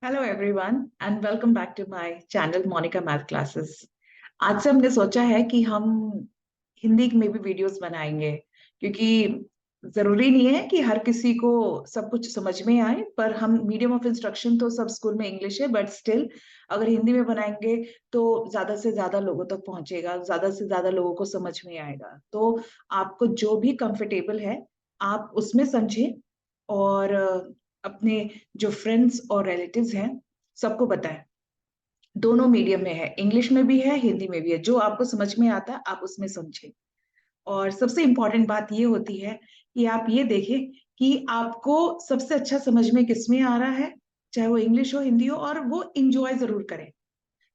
Hello everyone and welcome back to my channel Monika math classes. आज से हमने सोचा है कि हम हिंदी में भी वीडियोस बनाएंगे, क्योंकि जरूरी नहीं है कि हर किसी को सब कुछ समझ में आए। पर हम मीडियम ऑफ इंस्ट्रक्शन तो सब स्कूल में इंग्लिश है, बट स्टिल अगर हिंदी में बनाएंगे तो ज्यादा से ज्यादा लोगों तक पहुंचेगा, ज्यादा से ज्यादा लोगों को समझ में आएगा। तो आपको जो भी कंफर्टेबल है आप उसमें समझें, और अपने जो फ्रेंड्स और रिलेटिव्स हैं सबको बताएं। दोनों मीडियम में है, इंग्लिश में भी है हिंदी में भी है, जो आपको समझ में आता है आप उसमें समझें। और सबसे इम्पोर्टेंट बात ये होती है कि आप ये देखें कि आपको सबसे अच्छा समझ में किसमें आ रहा है, चाहे वो इंग्लिश हो हिंदी हो, और वो इंजॉय जरूर करें।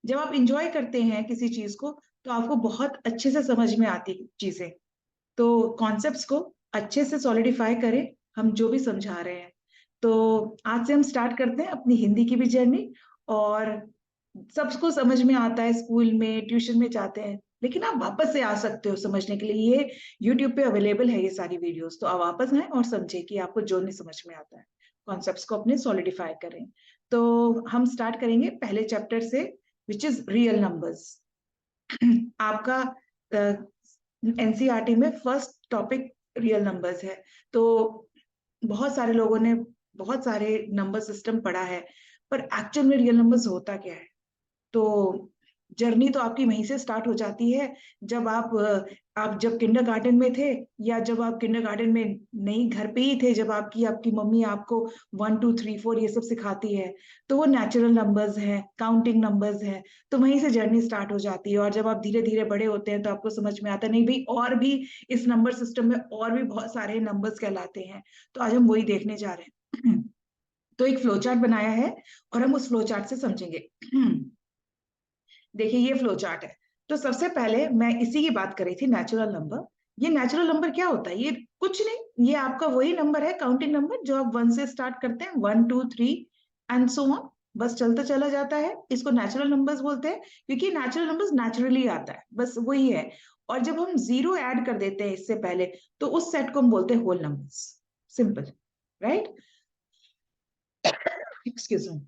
जब आप इंजॉय करते हैं किसी चीज को तो आपको बहुत अच्छे से समझ में आती है चीजें। तो कॉन्सेप्ट्स को अच्छे से सॉलिडिफाई करें हम जो भी समझा रहे हैं। तो आज से हम स्टार्ट करते हैं अपनी हिंदी की भी जर्नी। और सबको समझ में आता है, स्कूल में ट्यूशन में जाते हैं, लेकिन आप वापस से आ सकते हो समझने के लिए। ये यूट्यूब पे अवेलेबल है ये सारी वीडियोस, तो आप वापस आए और समझे कि आपको जो नहीं समझ में आता है। कॉन्सेप्ट्स को अपने सॉलिडिफाई करें। तो हम स्टार्ट करेंगे पहले चैप्टर से, विच इज रियल नंबर्स। आपका एनसीईआरटी में फर्स्ट टॉपिक रियल नंबर्स है। तो बहुत सारे लोगों ने बहुत सारे नंबर सिस्टम पढ़ा है, पर एक्चुअल में रियल नंबर्स होता क्या है? तो जर्नी तो आपकी वहीं से स्टार्ट हो जाती है, जब आप जब किंडरगार्टन में थे, या जब आप किंडरगार्टन में नहीं घर पे ही थे, जब आपकी आपकी मम्मी आपको 1 2 3 4 ये सब सिखाती है। तो वो नेचुरल नंबर्स हैं, काउंटिंग नंबर्स हैं। तो वहीं से जर्नी स्टार्ट हो जाती है, और जब आप धीरे धीरे बड़े होते हैं तो आपको समझ में आता है नहीं भाई, और भी इस नंबर सिस्टम में और भी बहुत सारे नंबर्स कहलाते हैं। तो आज हम वही देखने जा रहे हैं। तो एक फ्लो चार्ट बनाया है और हम उस फ्लो चार्ट से समझेंगे। देखिए ये फ्लो चार्ट है। तो सबसे पहले मैं इसी की बात कर रही थी, नेचुरल नंबर। ये नेचुरल नंबर क्या होता है? ये कुछ नहीं, ये आपका वही नंबर है, काउंटिंग नंबर, जो आप 1 से स्टार्ट करते हैं, 1 2 3 एंड सो ऑन, बस चलता चला जाता है। इसको नेचुरल नंबर्स बोलते हैं, क्योंकि नेचुरल नंबर्स नेचुरली आता है, बस वही है। और जब हम जीरो ऐड कर देते हैं इससे पहले, तो उस सेट को हम बोलते हैं whole numbers. Simple, right? Excuse me.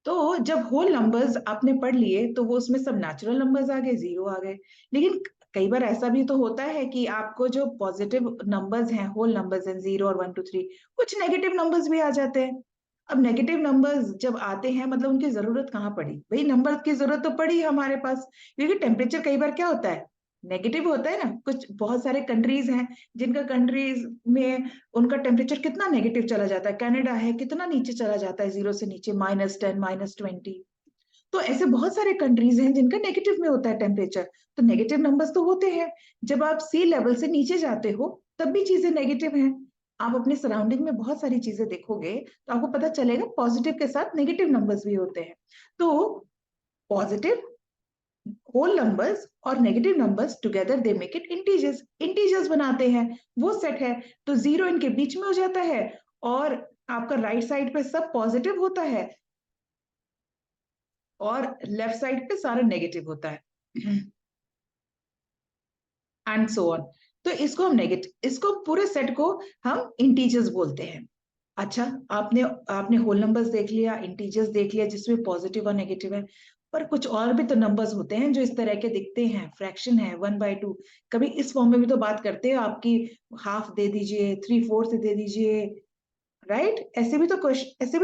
तो जब होल नंबर्स आपने पढ़ लिए तो वो उसमें सब नेचुरल नंबर्स आ गए, जीरो आ गए। लेकिन कई बार ऐसा भी तो होता है कि आपको जो पॉजिटिव नंबर्स हैं, होल नंबर्स हैं, 0 और 1 2 3, कुछ नेगेटिव नंबर्स भी आ जाते हैं। अब नेगेटिव नंबर्स जब आते हैं, मतलब उनकी जरूरत कहाँ पड़ी भाई? नंबर की जरूरत तो पड़ी हमारे पास, क्योंकि टेम्परेचर कई बार क्या होता है, नेगेटिव होता है ना। कुछ बहुत सारे कंट्रीज हैं जिनका कंट्रीज में उनका टेम्परेचर कितना नेगेटिव चला जाता है। कनाडा है, कितना नीचे चला जाता है, जीरो से नीचे, -10 -20। तो ऐसे बहुत सारे कंट्रीज हैं जिनका नेगेटिव में होता है टेम्परेचर। तो नेगेटिव नंबर्स तो होते हैं। जब आप सी लेवल से नीचे जाते हो तब भी चीजें नेगेटिव हैं। आप अपने सराउंडिंग में बहुत सारी चीजें देखोगे तो आपको पता चलेगा पॉजिटिव के साथ नेगेटिव नंबर्स भी होते हैं। तो पॉजिटिव, होल नंबर्स और negative numbers together they make it integers, integers बनाते हैं। वो सेट है। तो जीरो इनके बीच में हो जाता है, और आपका राइट साइड पे सब पॉजिटिव होता है, और लेफ्ट साइड पे सारा नेगेटिव होता है, एंड सो ऑन। तो इसको हम नेगेटिव, इसको पूरे सेट को हम इंटीजर्स बोलते हैं। अच्छा, आपने आपने होल नंबर्स देख लिया, इंटीजर्स देख लिया जिसमें पॉजिटिव और नेगेटिव है। पर कुछ और भी तो नंबर्स होते हैं जो इस तरह के दिखते हैं, फ्रैक्शन है, 1/2। कभी इस फॉर्म में भी तो बात करते हो, आपकी हाफ दे दीजिए, 3/4 दे दीजिए, राइट? ऐसे भी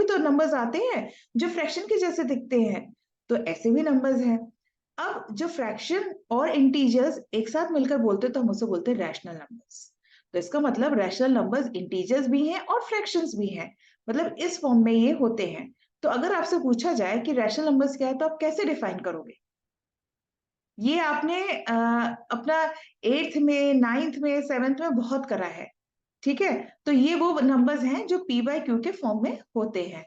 तो नंबर्स आते हैं जो फ्रैक्शन के जैसे दिखते हैं। तो ऐसे भी नंबर्स हैं। अब जो फ्रैक्शन और इंटीजर्स एक साथ मिलकर बोलते हैं तो हम उसे बोलते हैं रैशनल नंबर्स। तो इसका मतलब रैशनल नंबर्स इंटीजर्स भी हैं और फ्रैक्शंस भी हैं, मतलब इस फॉर्म में ये होते हैं। तो अगर आपसे पूछा जाए कि रैशनल नंबर्स क्या है, तो आप कैसे डिफाइन करोगे? ये आपने अपना 8th में, 9th में, 7th में बहुत करा है। ठीक है? तो ये वो नंबर्स हैं जो p बाय क्यू के फॉर्म में होते हैं,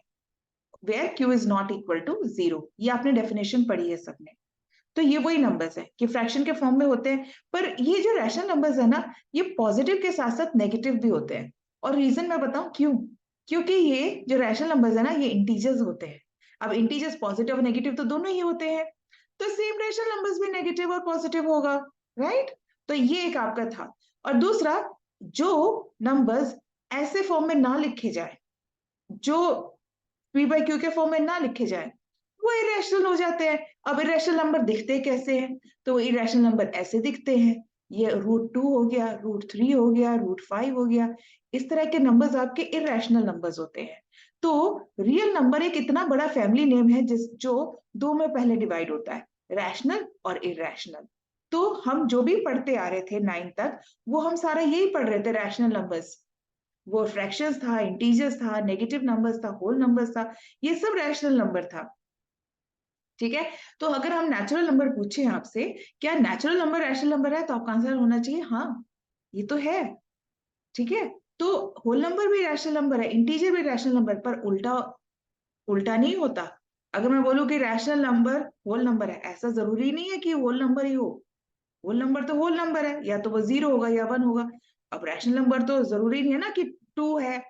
where q is not equal to 0। ये आपने डेफिनेशन पढ़ी है सबने। तो ये वही नंबर्स है कि फ्रैक्शन के फॉर्म में होते हैं। पर ये जो रैशनल नंबर्स है ना, ये पॉजिटिव के साथ साथ नेगेटिव भी होते हैं। और रीजन मैं बताऊं क्यों? क्योंकि ये जो रैशनल नंबर्स है ना, ये इंटीजर्स होते हैं। अब इंटीजर्स पॉजिटिव और नेगेटिव तो दोनों ही होते हैं। तो सेम रैशनल नंबर्स भी नेगेटिव और पॉजिटिव होगा, राइट? तो ये एक आपका था। और दूसरा, जो नंबर्स ऐसे फॉर्म में ना लिखे जाए, जो पी बाई क्यू के फॉर्म में ना लिखे जाए वो इरेशनल हो जाते हैं। अब इरेशनल नंबर दिखते कैसे हैं? तो इरेशनल नंबर ऐसे दिखते हैं, ये √2 हो गया, √3 हो गया, √5 हो गया। इस तरह के नंबर्स आपके इरेशनल नंबर्स होते हैं। तो रियल नंबर एक इतना बड़ा फैमिली नेम है जिस जो दो में पहले डिवाइड होता है, रैशनल और इरेशनल। तो हम जो भी पढ़ते आ रहे थे 9 तक, वो हम सारा यही पढ़ रहे थे, रैशनल नंबर्स। वो फ्रैक्शंस था, इंटीजर्स था, नेगेटिव नंबर्स था, होल नंबर्स था, ये सब रैशनल नंबर था। ठीक है? तो अगर हम नेचुरल नंबर पूछे आपसे, क्या नेचुरल नंबर रैशनल नंबर है? तो आपका आंसर होना चाहिए हाँ, ये तो है। ठीक है? तो होल नंबर भी रैशनल नंबर है, इंटीजर भी रैशनल नंबर, पर उल्टा उल्टा नहीं होता। अगर मैं बोलूं कि रैशनल नंबर होल नंबर है, ऐसा जरूरी नहीं है कि होल नंबर ही हो। होल नंबर तो होल नंबर है, या तो वो 0 होगा या 1 होगा। अब रैशनल नंबर तो जरूरी नहीं है ना कि 2 है।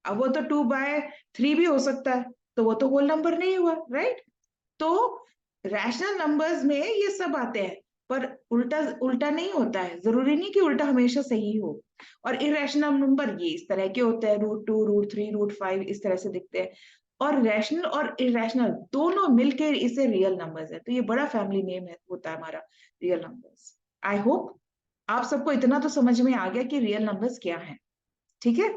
अब वो तो 2/3 भी हो सकता है, तो वो तो होल नंबर नहीं हुआ, राइट? तो रैशनल नंबर्स में ये सब आते हैं, पर उल्टा उल्टा नहीं होता है, जरूरी नहीं कि उल्टा हमेशा सही हो। और इरेशनल नंबर ये इस तरह के होते हैं, √2, √3, √5 इस तरह से दिखते हैं। और रैशनल और इरेशनल दोनों मिलकर इसे रियल नंबर्स है। तो ये बड़ा फैमिली नेम है, होता है हमारा रियल नंबर्स। आई होप आप सबको इतना तो समझ में आ गया कि रियल नंबर्स क्या है। ठीक है?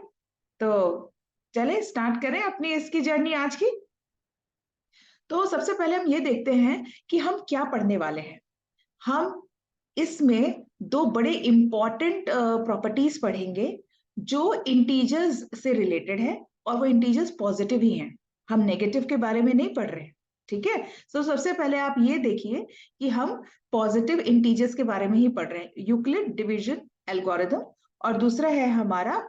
तो चले स्टार्ट करें अपनी इसकी जर्नी आज की। तो सबसे पहले हम ये देखते हैं कि हम क्या पढ़ने वाले हैं। हम इसमें दो बड़े इंपॉर्टेंट प्रॉपर्टीज पढ़ेंगे जो इंटीजर्स से रिलेटेड है, और वो इंटीजर्स पॉजिटिव ही हैं। हम नेगेटिव के बारे में नहीं पढ़ रहे हैं। ठीक है? तो सबसे पहले आप ये देखिए कि हम पॉजिटिव इंटीजर्स के बारे में ही पढ़ रहे हैं, यूक्लिड डिवीजन एल्गोरिथम, और दूसरा है हमारा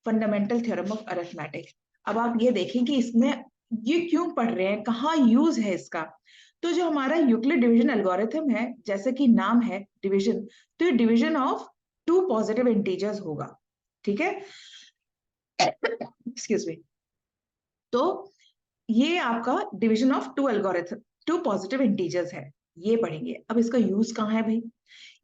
फंडामेंटल थ्योरम ऑफ अरिथमेटिक। अब आप ये देखें कि इसमें ये क्यों पढ़ रहे हैं, कहाँ यूज है इसका। तो जो हमारा यूक्लिड डिवीजन एल्गोरिथम है, जैसे कि नाम है डिवीजन, तो ये division of two positive integers होगा। ठीक है? Excuse me. तो ये आपका division of two algorithm, two positive integers है, ये पढ़ेंगे। अब इसका यूज कहाँ है भाई?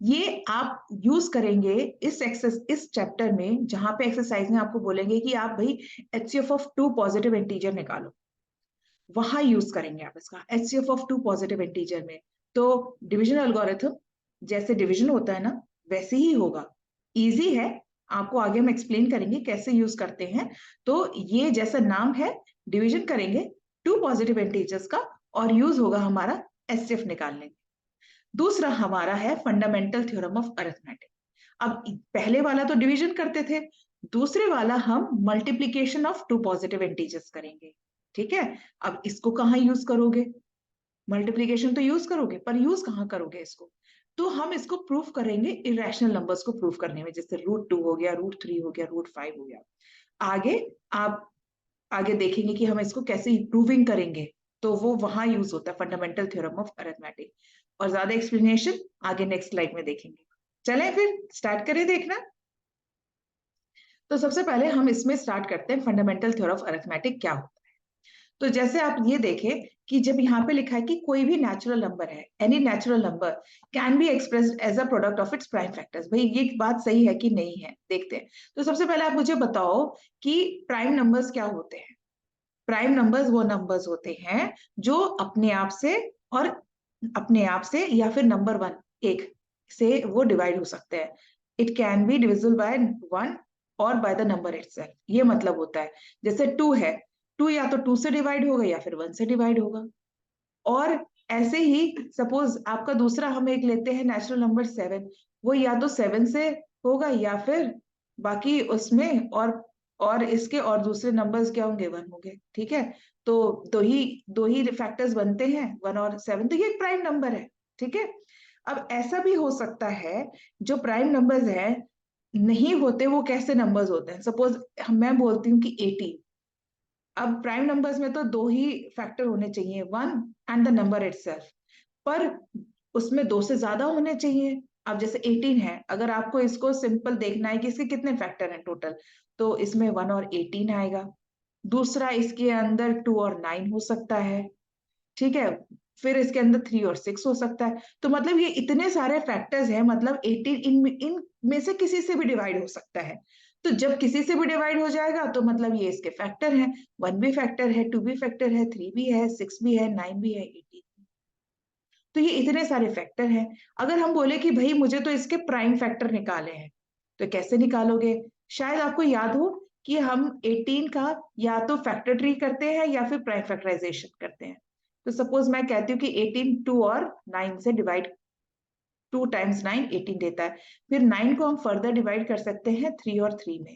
ये आप यूज करेंगे इस चैप्टर में, जहां पे एक्सरसाइज में आपको बोलेंगे कि आप भाई HCF of two positive integer निकालो, वहां यूज करेंगे आप इसका HCF of two positive integer में। तो डिवीजन एल्गोरिथम जैसे डिवीजन होता है ना, वैसे ही होगा। इजी है, आपको आगे हम एक्सप्लेन करेंगे कैसे यूज करते हैं। तो ये जैसा नाम है, डिवीजन करेंगे टू पॉजिटिव इंटीजर्स का, और यूज होगा हमारा एचसीएफ निकालने। दूसरा हमारा है फंडामेंटल थ्योरम ऑफ अरिथमेटिक। अब पहले वाला तो डिवीजन करते थे, दूसरे वाला हम multiplication of two positive integers करेंगे। ठीक है? अब इसको कहाँ यूज करोगे? मल्टीप्लीकेशन तो यूज करोगे, पर यूज कहाँ करोगे इसको? तो हम इसको प्रूफ करेंगे इरेशनल नंबर्स को प्रूफ करने में, जैसे √2 हो गया, √3 हो गया, √5 हो गया। आगे आप आगे देखेंगे कि हम इसको कैसे प्रूविंग करेंगे, तो वो वहां यूज होता है फंडामेंटल थ्योरम ऑफ अरिथमेटिक। और ज्यादा एक्सप्लेनेशन आगे नेक्स्ट स्लाइड में देखेंगे। चलें फिर स्टार्ट करें देखना। तो सबसे पहले हम इसमें स्टार्ट करते हैं फंडामेंटल थ्योरम ऑफ अरिथमेटिक क्या होता है। तो जैसे आप ये देखें कि जब यहाँ पे लिखा है कि कोई भी नेचुरल नंबर है, any natural number can be expressed as a product of its prime factors, भाई ये बात सही है कि नहीं है, देखते हैं। तो सबसे पहले आप मुझे बताओ कि प्राइम नंबर्स क्या होते हैं। प्राइम नंबर्स वो नंबर्स होते हैं जो अपने आप से, और अपने आप से या फिर नंबर वन, एक से वो डिवाइड हो सकते हैं। It can be divisible by 1 और बाय द नंबर इटसेल्फ, ये मतलब होता है। जैसे 2 है, 2 या तो 2 से डिवाइड होगा या फिर 1 से डिवाइड होगा। और ऐसे ही सपोज आपका दूसरा हम एक लेते हैं नेचुरल नंबर 7, वो या तो 7 से होगा या फिर बाकी उसमें, और इसके और दूसरे नंबर्स क्या होंगे, 1 होंगे। ठीक है? तो दो ही फैक्टर्स बनते हैं, 1 और 7, तो ये एक प्राइम नंबर है। ठीक है? अब ऐसा भी हो सकता है जो प्राइम नंबर्स है नहीं होते, वो कैसे नंबर्स होते हैं। सपोज मैं बोलती हूँ कि 18, अब प्राइम नंबर्स में तो दो ही फैक्टर होने चाहिए, 1 एंड द नंबर इटसेल्फ, पर उसमें 2 से ज्यादा होने चाहिए। अब जैसे 18 है, अगर आपको इसको सिंपल देखना है कि इसके कितने फैक्टर हैं टोटल, तो इसमें 1 और 18 आएगा। दूसरा इसके अंदर 2 और 9 हो सकता है। ठीक है? फिर इसके अंदर 3 और 6 हो सकता है। तो मतलब ये इतने सारे फैक्टर्स हैं, मतलब 18 इन में से किसी से भी डिवाइड हो सकता है। तो जब किसी से भी डिवाइड हो जाएगा तो मतलब ये इसके फैक्टर हैं, 1 भी फैक्टर है, 2 भी फैक्टर है, 3 भी है, 6 भी है, 9 भी है, 18। तो ये इतने सारे फैक्टर हैं। अगर हम बोले कि भाई मुझे तो इसके प्राइम फैक्टर निकाले हैं, तो कैसे निकालोगे? शायद आपको याद हो कि हम 18 का या तो फैक्टर ट्री करते हैं या फिर प्राइम फैक्टराइजेशन करते हैं। तो सपोज मैं कहती हूँ कि 18 2 और 9 से डिवाइड, 2 टाइम्स 9 18 देता है। फिर 9 को हम फर्दर डिवाइड कर सकते हैं 3 और 3 में।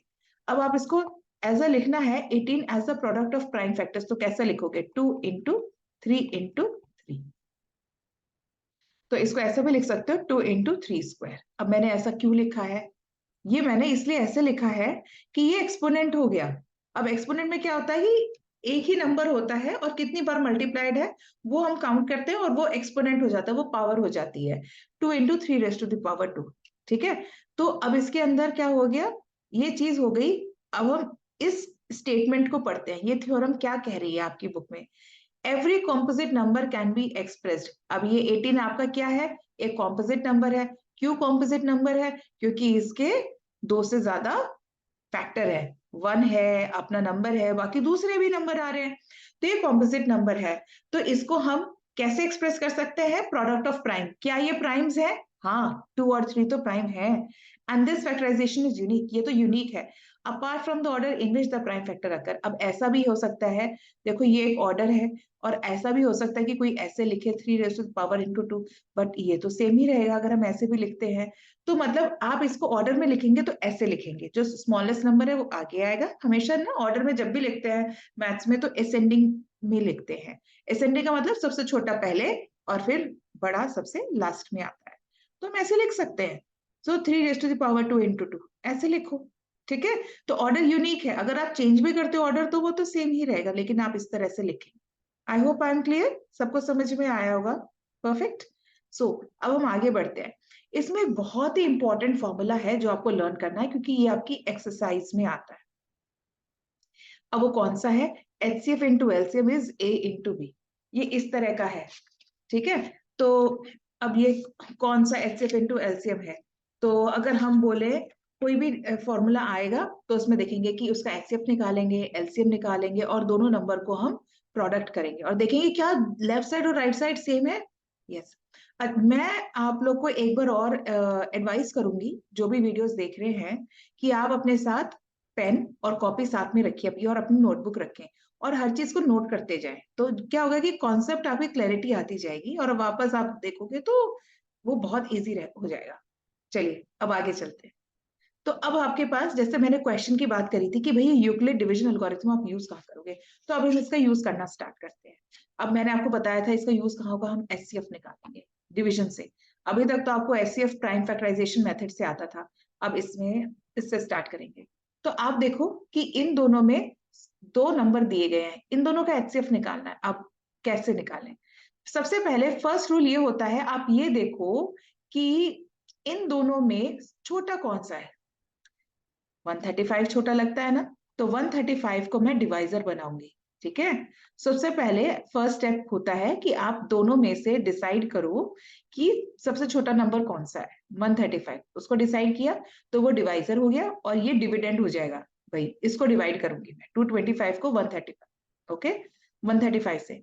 अब आप इसको एज अ लिखना है 18 as a product of prime factors, तो कैसे लिखोगे? 2 इंटू 3 इंटू 3। तो इसको ऐसे भी लिख सकते हो 2 इंटू 3 स्क्वायर। अब मैंने ऐसा क्यों लिखा है? ये मैंने इसलिए ऐसे लिखा है कि ये एक्सपोनेंट हो गया। अब एक्सपोनेंट में क्या होता है कि एक ही नंबर होता है और कितनी बार मल्टीप्लाइड है वो हम काउंट करते हैं और वो एक्सपोनेंट हो जाता है, वो पावर हो जाती है 2 into 3 raise to the power 2। ठीक है, तो अब इसके अंदर क्या हो गया, ये चीज हो गई। अब हम इस स्टेटमेंट को पढ़ते हैं, ये थ्योरम क्या कह रही है आपकी बुक में। Every composite number can be expressed. अब ये 18 आपका क्या है? एक कॉम्पोजिट नंबर है। क्यों कॉम्पोजिट नंबर है? क्योंकि इसके 2 से ज्यादा फैक्टर है, 1 है, अपना नंबर है, बाकी दूसरे भी नंबर आ रहे हैं, तो ये कॉम्पोजिट नंबर है। तो इसको हम कैसे एक्सप्रेस कर सकते हैं? Product of prime. क्या ये प्राइम्स है? हाँ, 2 और 3 तो प्राइम है। And this factorisation is unique, ये तो यूनिक है, apart from the order in which the prime factor occur. अब ऐसा भी हो सकता है, देखो ये एक ऑर्डर है, और ऐसा भी हो सकता है कि कोई ऐसे लिखे 3 raise to the power into 2, but ये तो सेम ही रहेगा अगर हम ऐसे भी लिखते हैं। तो मतलब आप इसको ऑर्डर में लिखेंगे तो ऐसे लिखेंगे, जो स्मॉलेस्ट नंबर है वो आगे आएगा। हमेशा ना ऑर्डर में जब भी लिखते हैं मैथ्स में तो असेंडिंग में लिखते हैं। असेंडिंग का मतलब सबसे छोटा पहले और फिर बड़ा सबसे लास्ट में आता है। तो हम ऐसे लिख सकते हैं, so 3 raise to the power 2 into 2 ऐसे लिखो। ठीक है, तो ऑर्डर यूनिक है, अगर आप चेंज भी करते हो ऑर्डर तो वो तो सेम ही रहेगा, लेकिन आप इस तरह से लिखें। I hope I am clear, सबको समझ में आया होगा। परफेक्ट। सो अब हम आगे बढ़ते हैं। इसमें एक बहुत ही इंपॉर्टेंट फॉर्मूला है जो आपको लर्न करना है, क्योंकि ये आपकी एक्सरसाइज में आता है। अब वो कौन सा है? HCF into LCM is A into B. ये इस तरह का है। ठीक है, तो अब ये कौन सा HCF इंटू एलसीएम है? तो अगर हम बोले कोई भी फॉर्मूला आएगा तो उसमें देखेंगे कि उसका HCF निकालेंगे, एलसीएम निकालेंगे और दोनों नंबर को हम प्रोडक्ट करेंगे और देखेंगे क्या लेफ्ट साइड और राइट साइड सेम है। यस। मैं आप लोग को एक बार और एडवाइस करूंगी, जो भी वीडियोस देख रहे हैं, कि आप अपने साथ पेन और कॉपी साथ में रखिए अपनी, और अपनी नोटबुक रखें और हर चीज को नोट करते जाएं। तो क्या होगा कि कॉन्सेप्ट आपकी क्लैरिटी आती जाएगी और वापस आप देखोगे तो वो बहुत इजी हो जाएगा। चलिए अब आगे चलते हैं। तो अब आपके पास, जैसे मैंने क्वेश्चन की बात करी थी कि भैया यूक्लिड डिवीजन एल्गोरिथम आप यूज कहाँ करोगे, तो अब हम इसका यूज करना स्टार्ट करते हैं। अब मैंने आपको बताया था इसका यूज कहाँ होगा, हम एचसीएफ निकालेंगे डिवीजन से। अभी तक तो आपको एचसीएफ प्राइम फैक्टराइजेशन मेथड से आता था, अब इसमें इससे स्टार्ट करेंगे। तो आप देखो कि इन दोनों में 2 नंबर दिए गए हैं, इन दोनों का एचसीएफ निकालना है। अब कैसे निकालें? सबसे पहले फर्स्ट रूल ये होता है, आप ये देखो कि इन दोनों में छोटा कौन सा है। 135 छोटा लगता है ना, तो 135 को मैं डिवाइजर बनाऊंगी। ठीक है, सबसे पहले फर्स्ट स्टेप होता है कि आप दोनों में से डिसाइड करो कि सबसे छोटा नंबर कौन सा है। 135 उसको डिसाइड किया तो वो डिवाइजर हो गया और ये डिविडेंड हो जाएगा। भाई इसको डिवाइड करूंगी मैं 225 को 135। ओके, 135 से।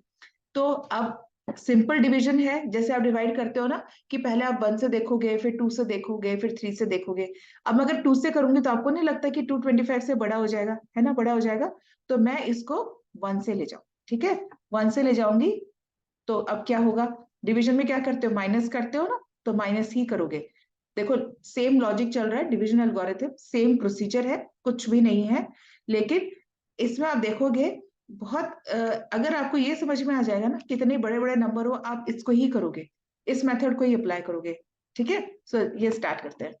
तो अब सिंपल डिवीजन है, जैसे आप डिवाइड करते हो ना कि पहले आप 1 से देखोगे, फिर 2 से देखोगे, फिर 3 से देखोगे। अब मैं अगर 2 से करूंगी तो आपको नहीं लगता कि 225 से बड़ा हो जाएगा, है ना, बड़ा हो जाएगा। तो मैं इसको 1 से ले जाऊं। ठीक है, 1 से ले जाऊंगी तो अब क्या होगा? डिवीजन में क्या करते हो? माइनस करते हो ना, तो माइनस ही करोगे। देखो सेम लॉजिक चल रहा है, डिवीजन एल्गोरिथम सेम प्रोसीजर है, कुछ भी नहीं है। लेकिन इसमें आप देखोगे बहुत अगर आपको ये समझ में आ जाएगा ना, कितने बड़े बड़े नंबर हो आप इसको ही करोगे, इस मेथड को ही अप्लाई करोगे। ठीक है, सो ये स्टार्ट करते हैं।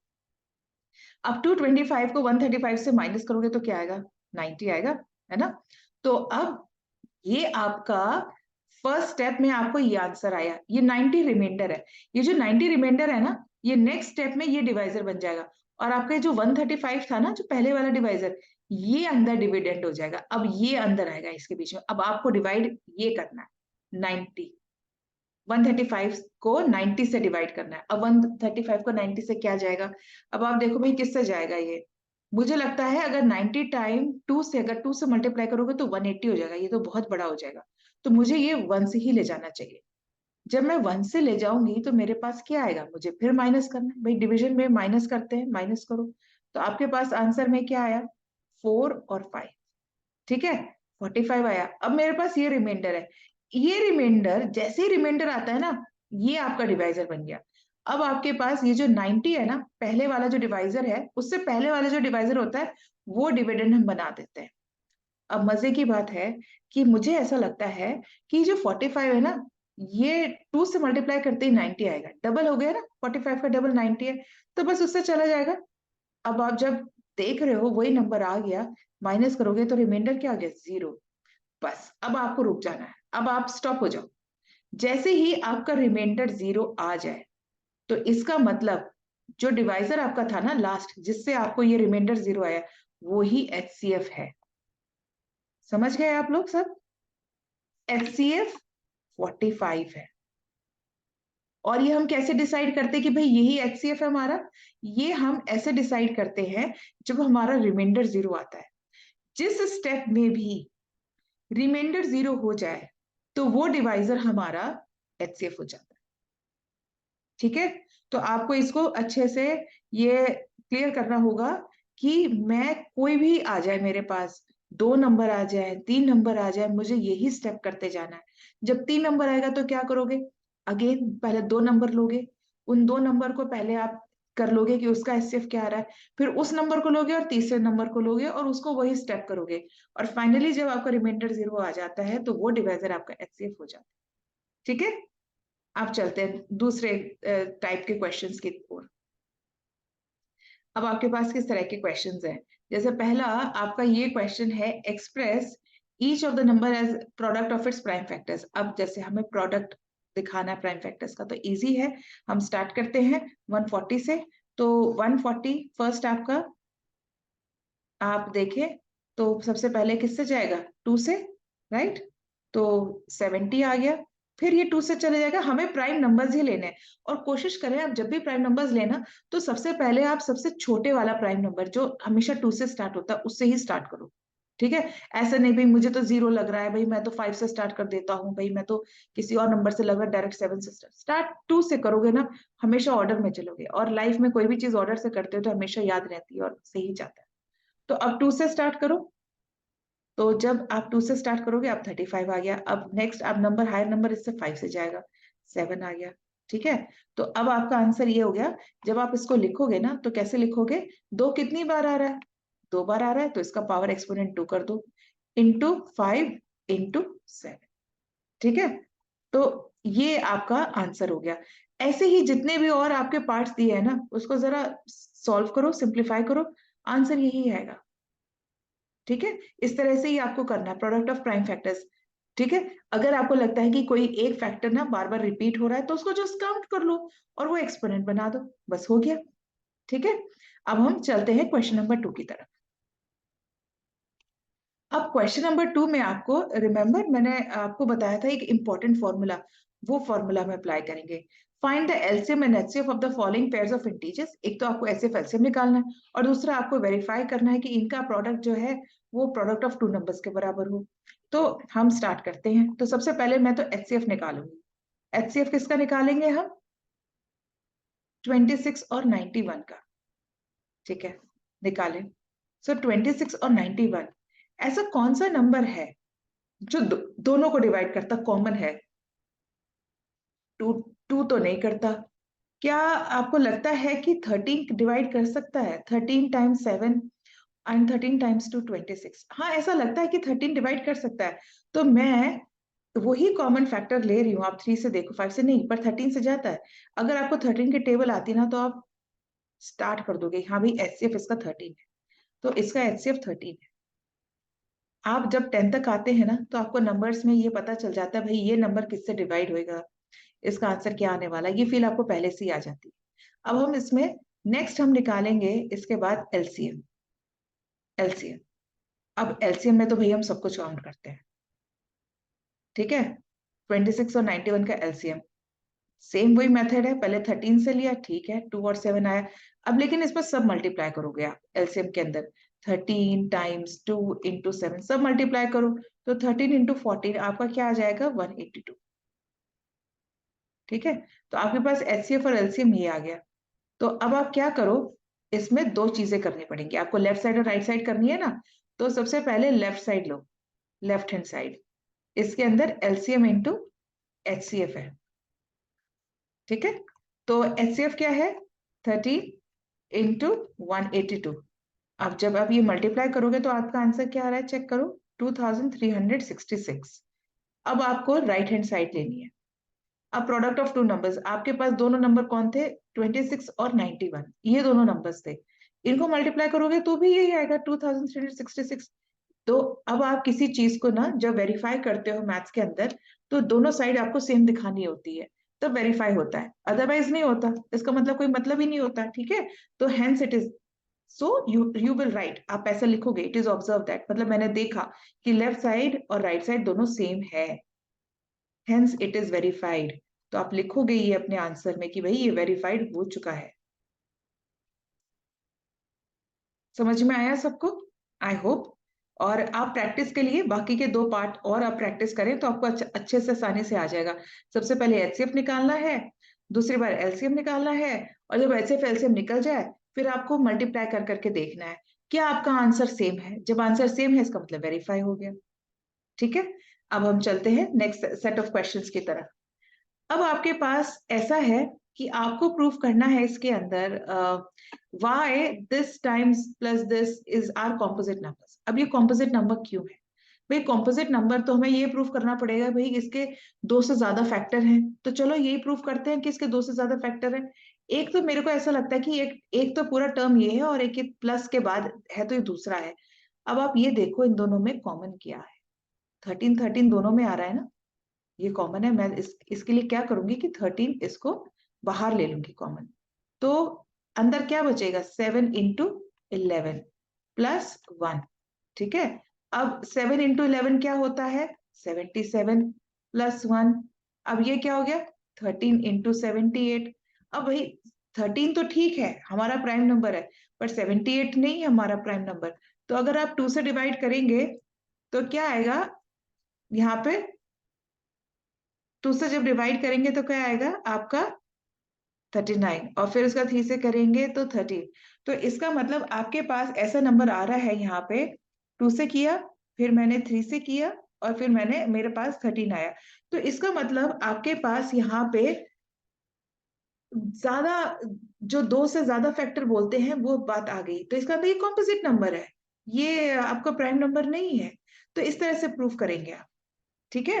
अब 225 को 135 से माइनस करोगे तो क्या आएगा? 90 आएगा, है ना। तो अब ये आपका फर्स्ट स्टेप में आपको ये आंसर आया, ये 90 रिमाइंडर है। ये जो 90 रिमाइंडर है ना, ये नेक्स्ट स्टेप में ये डिवाइजर बन जाएगा, और आपका जो 135 था ना, जो पहले वाला डिवाइजर, ये अंदर डिविडेंड हो जाएगा। अब ये अंदर आएगा इसके बीच में। अब आपको डिवाइड ये करना है 90, 135 को 90 से डिवाइड करना है। अब 135 को 90 से क्या जाएगा? अब आप देखो भाई किससे जाएगा ये, मुझे लगता है अगर 90 टाइम 2 से, अगर 2 से मल्टीप्लाई करोगे तो 180 हो जाएगा, ये तो बहुत बड़ा हो जाएगा। तो मुझे ये 1 से ही ले जाना चाहिए। जब मैं 1 से ले जाऊंगी तो मेरे पास क्या आएगा, मुझे फिर माइनस करना है। भाई डिवीजन में माइनस करते हैं, माइनस करो। तो आपके पास आंसर में क्या आया, 4 और 5। ठीक है, 45 आया। अब मेरे पास ये रिमाइंडर है। ये रिमाइंडर, जैसे ही रिमाइंडर आता है ना, ये आपका डिवाइजर बन गया। अब आपके पास ये जो 90 है ना, पहले वाला जो डिवाइजर है, उससे पहले वाला जो डिवाइजर होता है, वो डिविडेंड हम बना देते हैं। अब मजे की बात है कि मुझे ऐसा लगता है कि जो 45 है ना, ये 2 से मल्टीप्लाई करते ही 90 आएगा। डबल हो गया ना, 45 का डबल 90 है, तो बस उससे चला जाएगा। अब आप जब देख रहे हो वही नंबर आ गया, माइनस करोगे तो रिमाइंडर क्या आ गया, 0। बस अब आपको रुक जाना है, अब आप स्टॉप हो जाओ। जैसे ही आपका रिमाइंडर 0 आ जाए, तो इसका मतलब जो डिवाइजर आपका था ना लास्ट, जिससे आपको ये रिमाइंडर 0 आया, वो ही एचसीएफ है। समझ गए आप लोग सब? एचसीएफ 45 है। और ये हम कैसे डिसाइड करते हैं कि भाई यही एचसीएफ है हमारा? ये हम ऐसे डिसाइड करते हैं जब हमारा रिमाइंडर 0 आता है। जिस स्टेप में भी रिमाइंडर 0 हो जाए, तो वो डिवाइजर हमारा एचसीएफ हो जाता है। ठीक है, तो आपको इसको अच्छे से ये क्लियर करना होगा कि मैं, कोई भी आ जाए मेरे पास, 2 नंबर आ जाए, 3 नंबर आ जाए, मुझे यही स्टेप करते जाना है। जब 3 नंबर आएगा तो क्या करोगे, अगेन पहले 2 नंबर लोगे। उन 2 नंबर को पहले आप कर लोगे कि उसका एचसीएफ क्या आ रहा है। फिर उस नंबर को लोगे और तीसरे नंबर को लोगे और उसको वही स्टेप करोगे। और फाइनली जब आपका रिमाइंडर 0 आ जाता है, तो वो डिवाइजर आपका एचसीएफ हो जाता है। ठीक है, आप चलते हैं दूसरे टाइप के क्वेश्चंस की ओर। अब आपके पास किस तरह के क्वेश्चंस हैं? जैसे पहला आपका ये क्वेश्चन है, express each of the number as product of its prime factors. अब जैसे हमें प्रोडक्ट दिखाना है प्राइम फैक्टर्स का, तो इजी है। हम स्टार्ट करते हैं 140 से। तो 140 फर्स्ट आपका, आप देखें तो सबसे पहले किससे जाएगा, 2 से, राइट? तो 70 आ गया। फिर ये 2 से चले जाएगा, हमें प्राइम नंबर्स ही लेने हैं। और कोशिश करें आप जब भी प्राइम नंबर्स लेना, तो सबसे पहले आप सबसे छोटे वाला प्राइम नंबर जो हमेशा 2 से स्टार्ट होता है, उससे ही स्टार्ट करो। ठीक है, ऐसा नहीं भाई मुझे तो 0 लग रहा है, भाई मैं तो 5 से स्टार्ट कर देता हूँ, भाई मैं तो किसी और नंबर से लग रहा है, डायरेक्ट 7 से स्टार्ट 2 से करोगे ना, हमेशा ऑर्डर में चलोगे। और लाइफ में कोई भी चीज ऑर्डर से करते हो तो हमेशा याद रहती है और सही जाता है। तो अब 2 से स्टार्ट करो। तो जब आप 2 से स्टार्ट करोगे, आप 35 आ गया। अब नेक्स्ट आप नंबर, हायर नंबर इससे 5 से जाएगा, 7 आ गया। ठीक है, तो अब आपका आंसर ये हो गया। जब आप इसको लिखोगे ना, तो कैसे लिखोगे, 2 कितनी बार आ रहा है, 2 बार आ रहा है, तो इसका पावर एक्सपोनेंट 2 कर दो, इंटू 5 इंटू 7। ठीक है, तो ये आपका आंसर हो गया। ऐसे ही जितने भी और आपके पार्ट्स दिए हैं ना, उसको जरा सॉल्व करो, सिंप्लीफाई करो, आंसर यही आएगा। ठीक है, इस तरह से ही आपको करना है प्रोडक्ट ऑफ प्राइम फैक्टर्स। ठीक है, अगर आपको लगता है कि कोई एक फैक्टर ना बार बार रिपीट हो रहा है, तो उसको जस्ट काउंट कर लो और वो एक्सपोनेंट बना दो, बस हो गया। ठीक है, अब हम चलते हैं क्वेश्चन नंबर 2 की तरफ। अब क्वेश्चन नंबर 2 में आपको, रिमेंबर मैंने आपको बताया था एक इंपॉर्टेंट फॉर्मूला, वो फॉर्मूला में अप्लाई करेंगे। Find the LCM and HCF of the following pairs of integers. एक तो आपको एचसीएफ एलसीएम निकालना है, और दूसरा आपको वेरीफाई करना है कि इनका प्रोडक्ट जो है वो प्रोडक्ट ऑफ 2 नंबर्स के बराबर हो। तो हम स्टार्ट करते हैं। तो सबसे पहले मैं तो एचसीएफ निकालूंगी। एचसीएफ किसका निकालेंगे हम, 26 और 91 का। ठीक है, निकालें। सो 26 और 91, ऐसा कौन सा नंबर है जो दोनों को डिवाइड करता, कॉमन है? 2, 2 तो नहीं करता। क्या आपको लगता है कि 13 डिवाइड कर सकता है, 13 टाइम्स 7 एंड 13 टाइम्स 2 26? हाँ, ऐसा लगता है कि 13 डिवाइड कर सकता है। तो मैं वही कॉमन फैक्टर ले रही हूँ। आप 3 से देखो, 5 से नहीं, पर 13 से जाता है। अगर आपको 13 की टेबल आती ना, तो आप स्टार्ट कर दोगे, हाँ भाई एचसीएफ इसका 13 है, तो इसका एचसीएफ 13 है। आप जब 10 तक आते हैं ना, तो आपको नंबर्स में ये पता चल जाता है भाई ये नंबर किससे डिवाइड होएगा, इसका आंसर क्या आने वाला है, ये फील आपको पहले से ही आ जाती है। अब हम इसमें नेक्स्ट हम निकालेंगे इसके बाद एलसीएम। एलसीएम, अब एलसीएम में तो भाई हम सब कुछ काउंट करते हैं। ठीक है, 26 और 91 का एलसीएम, सेम वही मेथड है, पहले 13 से लिया, ठीक है, 2 और 7 आया। अब लेकिन इस पर सब मल्टीप्लाई करोगे आप एलसीएम के अंदर, 13 टाइम्स 2 इंटू 7 सब मल्टीप्लाई करो, तो 13 इंटू 14 आपका क्या आ जाएगा, 182। ठीक है, तो आपके पास एचसीएफ और एलसीएम ये आ गया। तो अब आप क्या करो, इसमें दो चीजें करनी पड़ेंगी आपको, लेफ्ट साइड और राइट साइड करनी है ना। तो सबसे पहले लेफ्ट साइड लो, लेफ्ट हैंड साइड, इसके अंदर एलसीएम इंटू एचसीएफ है। ठीक है, तो एचसीएफ क्या है, 13 इंटू 182। अब जब आप ये मल्टीप्लाई करोगे तो आपका आंसर क्या आ रहा है, चेक करो, 2366। अब आपको राइट हैंड साइड लेनी है। अब प्रोडक्ट ऑफ टू नंबर्स, आपके पास दोनों नंबर कौन थे, 26 और 91, ये दोनों नंबर्स थे। इनको मल्टीप्लाई करोगे तो भी यही आएगा, 2366। तो अब आप किसी चीज को ना जब वेरीफाई करते हो मैथ्स के अंदर, तो दोनों साइड आपको सेम दिखानी होती है, तब वेरीफाई होता है, अदरवाइज नहीं होता, इसका मतलब कोई मतलब ही नहीं होता। ठीक है, तो hence it is, so you will write, आप ऐसा लिखोगे, इट इज ऑब्जर्व दैट, मतलब मैंने देखा कि लेफ्ट साइड और राइट साइड दोनों सेम है, हेंस इट इज वेरीफाइड। तो आप लिखोगे ये अपने आंसर में कि भाई ये वेरीफाइड हो चुका है। समझ में आया सबको, आई होप। और आप प्रैक्टिस के लिए बाकी के दो पार्ट और आप प्रैक्टिस करें तो आपको अच्छे से आसानी से आ जाएगा। सबसे पहले एचसीएफ निकालना है, दूसरी बार एलसीएम निकालना है, और जब एचसीएफ एलसीएम निकल जाए फिर आपको मल्टीप्लाई कर करके देखना है क्या आपका आंसर सेम है। जब आंसर सेम है इसका मतलब वेरीफाई हो गया। ठीक है, अब हम चलते हैं नेक्स्ट सेट ऑफ क्वेश्चंस की तरफ। अब आपके पास ऐसा है कि आपको प्रूफ करना है इसके अंदर why this times plus this is are composite numbers. अब ये कॉम्पोजिट नंबर क्यों है भाई, कॉम्पोजिट नंबर तो हमें ये प्रूफ करना पड़ेगा भाई इसके दो से ज्यादा फैक्टर हैं। तो चलो यही प्रूफ करते हैं कि इसके दो से ज्यादा फैक्टर हैं। एक तो मेरे को ऐसा लगता है कि एक एक तो पूरा टर्म ये है और एक प्लस के बाद है तो ये दूसरा है। अब आप ये देखो इन दोनों में कॉमन क्या है, 13 दोनों में आ रहा है ना, ये कॉमन है। मैं इसके लिए क्या करूंगी कि 13 इसको बाहर ले लूंगी कॉमन, तो अंदर क्या बचेगा, 7 इंटू 11 +1। ठीक है, अब 7 इंटू 11 क्या होता है, 77 +1। अब ये क्या हो गया, 13 इंटू 78। अब भाई 13 तो ठीक है हमारा प्राइम नंबर है, पर 78 नहीं है हमारा प्राइम नंबर। तो अगर आप 2 से डिवाइड करेंगे तो क्या आएगा, यहाँ पे 2 से जब डिवाइड करेंगे तो क्या आएगा आपका 39, और फिर उसका 3 से करेंगे तो 13। तो इसका मतलब आपके पास ऐसा नंबर आ रहा है यहाँ पे, 2 से किया, फिर मैंने 3 से किया, और फिर मैंने मेरे पास 13 आया। तो इसका मतलब आपके पास यहाँ पे ज्यादा, जो दो से ज्यादा फैक्टर बोलते हैं वो बात आ गई, तो इसका मतलब ये कॉम्पोजिट नंबर है, ये आपका प्राइम नंबर नहीं है। तो इस तरह से प्रूफ करेंगे आप। ठीक है,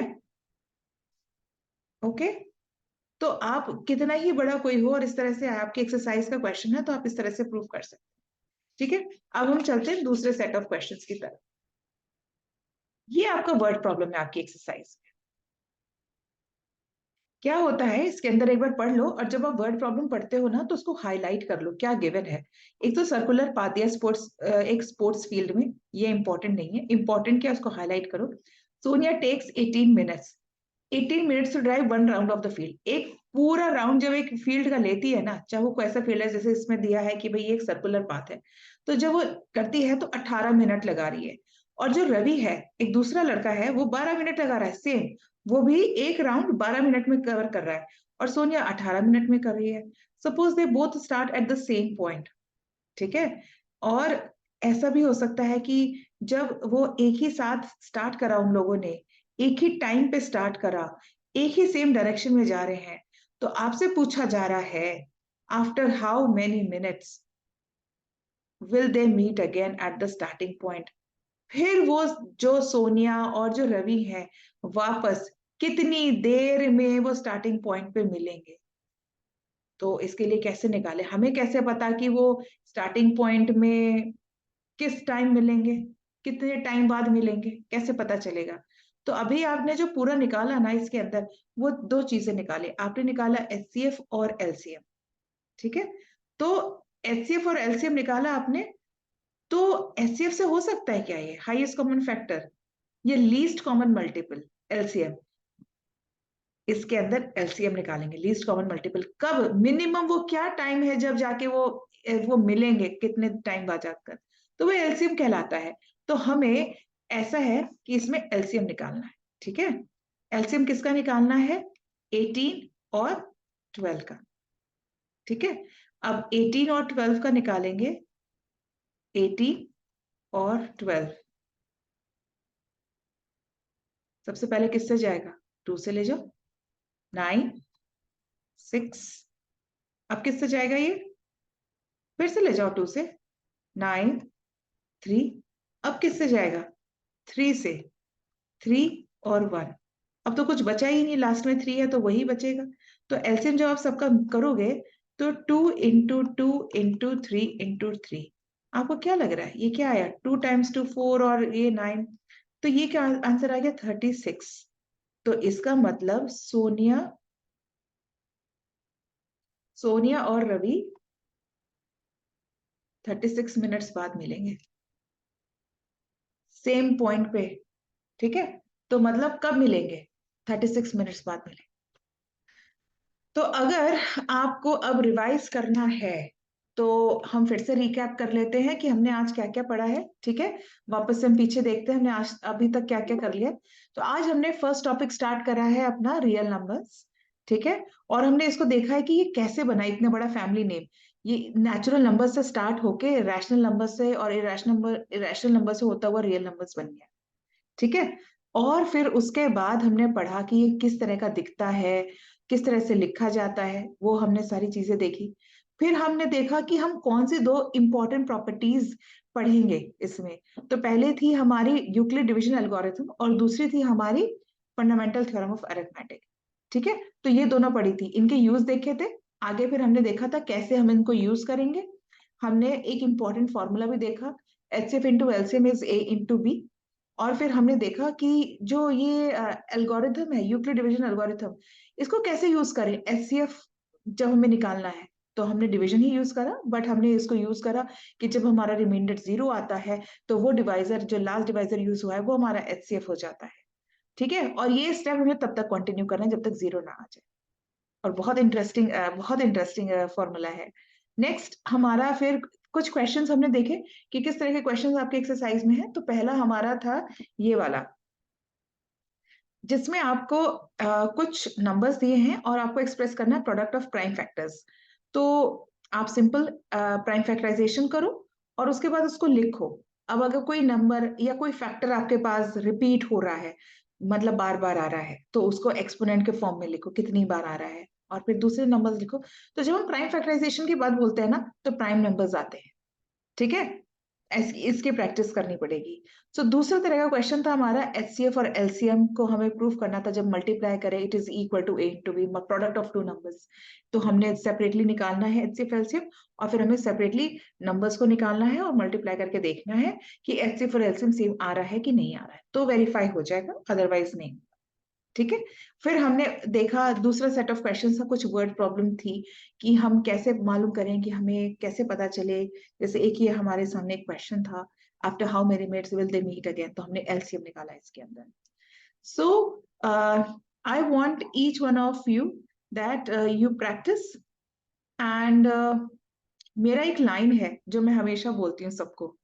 ओके। तो आप कितना ही बड़ा कोई हो और इस तरह से आपके एक्सरसाइज का क्वेश्चन है तो आप इस तरह से प्रूव कर सकते हैं। ठीक है, अब हम चलते हैं दूसरे सेट ऑफ क्वेश्चंस की तरफ। ये आपका वर्ड प्रॉब्लम है आपकी एक्सरसाइज में। क्या होता है इसके अंदर, एक बार पढ़ लो, और जब आप वर्ड प्रॉब्लम पढ़ते हो ना तो उसको हाईलाइट कर लो क्या गिवन है। एक तो सर्कुलर पाथ दिया स्पोर्ट्स, एक स्पोर्ट्स फील्ड में, ये इंपॉर्टेंट नहीं है, इंपॉर्टेंट क्या उसको हाईलाइट करो। Sonia takes 18 minutes, 18 minutes to drive 1 round of the field. एक पूरा राउंड जब एक फील्ड का लेती है ना, चाहे वो कोई ऐसा फील्ड है जैसे इसमें दिया है कि भाई ये एक सर्कुलर पाथ है, तो जब वो करती है तो 18 मिनट लगा रही है। और जो रवि है, एक दूसरा लड़का है, वो 12 मिनट लगा रहा है सेम, वो भी एक राउंड 12 मिनट में कवर कर रहा है, और सोनिया 18 मिनट में कर रही है। Suppose they both start at the same point. ठीक है, और ऐसा भी हो सकता है कि जब वो एक ही साथ स्टार्ट करा उन लोगों ने, एक ही टाइम पे स्टार्ट करा, एक ही सेम डायरेक्शन में जा रहे हैं, तो आपसे पूछा जा रहा है after how many minutes will they meet again at the starting point. फिर वो जो सोनिया और जो रवि है वापस कितनी देर में वो स्टार्टिंग पॉइंट पे मिलेंगे। तो इसके लिए कैसे निकाले, हमें कैसे पता कि वो स्टार्टिंग पॉइंट में किस टाइम मिलेंगे, कितने टाइम बाद मिलेंगे, कैसे पता चलेगा। तो अभी आपने जो पूरा निकाला ना इसके अंदर, वो दो चीजें निकाले आपने, निकाला एचसीएफ और एलसीएम। ठीक है, तो एचसीएफ और एलसीएम निकाला आपने, तो एचसीएफ से हो सकता है क्या, ये हाईएस्ट कॉमन फैक्टर, ये लीस्ट कॉमन मल्टीपल एलसीएम। इसके अंदर एलसीएम निकालेंगे, लीस्ट कॉमन मल्टीपल। कब मिनिमम, वो क्या टाइम है जब जाके वो मिलेंगे, कितने टाइम बाद जाकर, तो वो एलसीएम कहलाता है। तो हमें ऐसा है कि इसमें एलसीएम निकालना है, ठीक है। एलसीएम किसका निकालना है? 18 और 12 का, ठीक है। अब 18 और 12 का निकालेंगे, 18 और 12 सबसे पहले किससे जाएगा? 2 से ले जाओ, 9 6। अब किससे जाएगा ये? फिर से ले जाओ 2 से, 9 3। अब किससे जाएगा? 3 से, 3 और 1। अब तो कुछ बचा ही नहीं, लास्ट में 3 है तो वही बचेगा। तो एलसीएम जब आप सबका करोगे तो 2 इंटू 2 इंटू 3 इंटू 3, आपको क्या लग रहा है ये क्या आया? 2 टाइम्स 2 4 और ये 9, तो ये क्या आंसर आ गया? 36। तो इसका मतलब सोनिया और रवि 36 मिनट्स बाद मिलेंगे, सेम पॉइंट पे, ठीक है। तो मतलब कब मिलेंगे? 36 मिनट्स बाद मिलेंगे। तो अगर आपको अब रिवाइज करना है तो हम फिर से रिकैप कर लेते हैं कि हमने आज क्या क्या पढ़ा है, ठीक है। वापस से हम पीछे देखते हैं हमने आज अभी तक क्या क्या कर लिया। तो आज हमने फर्स्ट टॉपिक स्टार्ट करा है अपना रियल नंबर्स, ठीक है। और हमने इसको देखा है कि ये कैसे बना, इतना बड़ा फैमिली नेम। ये नेचुरल नंबर से स्टार्ट होके रैशनल नंबर से और इरेशनल नंबर से होता हुआ रियल नंबर्स बन गया, ठीक है। और फिर उसके बाद हमने पढ़ा कि ये किस तरह का दिखता है, किस तरह से लिखा जाता है, वो हमने सारी चीजें देखी। फिर हमने देखा कि हम कौन सी दो इंपॉर्टेंट प्रॉपर्टीज पढ़ेंगे इसमें। तो पहले थी हमारी यूक्लिड डिवीजन एल्गोरिथम और दूसरी थी हमारी फंडामेंटल थ्योरम ऑफ अरिथमेटिक, ठीक है। तो ये दोनों पढ़ी थी, इनके यूज देखे थे। आगे फिर हमने देखा था कैसे हम इनको यूज करेंगे। हमने एक इंपॉर्टेंट फॉर्मूला भी देखा, H F into LCM is A into B. और फिर हमने देखा कि जो ये एल्गोरिथम है, यूक्लिड डिवीजन एल्गोरिथम, इसको कैसे यूज करें। एचसीएफ जब हमें निकालना है तो हमने डिवीजन ही यूज करा, बट हमने इसको यूज करा कि जब हमारा रिमाइंडर 0 आता है तो वो डिवाइजर, जो लास्ट डिवाइजर यूज हुआ है, वो हमारा एचसीएफ हो जाता है, ठीक है। और ये स्टेप हमें तब तक कंटिन्यू करना है जब तक 0 ना आ जाए। और बहुत इंटरेस्टिंग फॉर्मूला है। नेक्स्ट हमारा फिर कुछ क्वेश्चंस हमने देखे कि किस तरह के क्वेश्चंस आपके एक्सरसाइज में है। तो पहला हमारा था ये वाला, जिसमें आपको कुछ नंबर्स दिए हैं और आपको एक्सप्रेस करना है प्रोडक्ट ऑफ प्राइम फैक्टर्स। तो आप सिंपल प्राइम फैक्टराइजेशन करो और उसके बाद उसको लिखो। अब अगर कोई नंबर या कोई फैक्टर आपके पास रिपीट हो रहा है, मतलब बार बार आ रहा है, तो उसको एक्सपोनेंट के फॉर्म में लिखो, कितनी बार आ रहा है, और फिर दूसरे नंबर्स लिखो। तो जब हम प्राइम फैक्टराइजेशन की बात बोलते हैं ना, तो प्राइम नंबर्स आते हैं, ठीक है। इसकी प्रैक्टिस करनी पड़ेगी। सो दूसरा तरह का क्वेश्चन था हमारा एचसीएफ और एलसीएम को हमें प्रूव करना था। जब मल्टीप्लाई करें it is equal to A to B, product of two numbers. तो हमने सेपरेटली निकालना है एचसीएफ एलसीएम, और फिर हमें सेपरेटली नंबर्स को निकालना है और मल्टीप्लाई करके देखना है कि एचसीएफ और एलसीएम सेम आ रहा है कि नहीं आ रहा है, तो वेरीफाई हो जाएगा, अदरवाइज नहीं, ठीक है। फिर हमने देखा दूसरा सेट ऑफ क्वेश्चंस था, कुछ वर्ड प्रॉब्लम थी कि हम कैसे मालूम करें, कि हमें कैसे पता चले। जैसे एक ये हमारे सामने एक क्वेश्चन था, after how many minutes will they meet again, तो हमने एलसीएम निकाला इसके अंदर। So I want each one of you that you practise. And मेरा एक लाइन है जो मैं हमेशा बोलती हूँ सबको,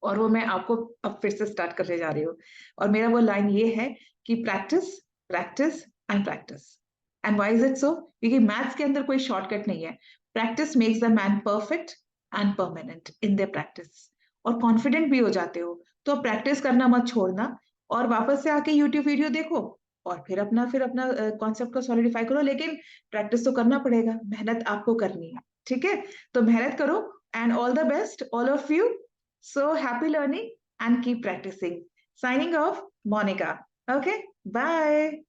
और वो मैं आपको अब फिर से स्टार्ट करने जा रही हूँ। और मेरा वो लाइन ये है कि practice, practice and practice. And why is it so? क्योंकि मैथ्स के अंदर कोई शॉर्टकट नहीं है। Practice makes the man perfect and permanent in their practice. और कॉन्फिडेंट भी हो जाते हो। तो प्रैक्टिस करना मत छोड़ना, और वापस से आके यूट्यूब वीडियो देखो और फिर अपना कॉन्सेप्ट को सॉलिडिफाई करो। लेकिन प्रैक्टिस तो करना पड़ेगा, मेहनत आपको करनी है, ठीक है। तो मेहनत करो, and all the best all of you. So happy learning and keep practicing. Signing off, Monica. Okay, bye.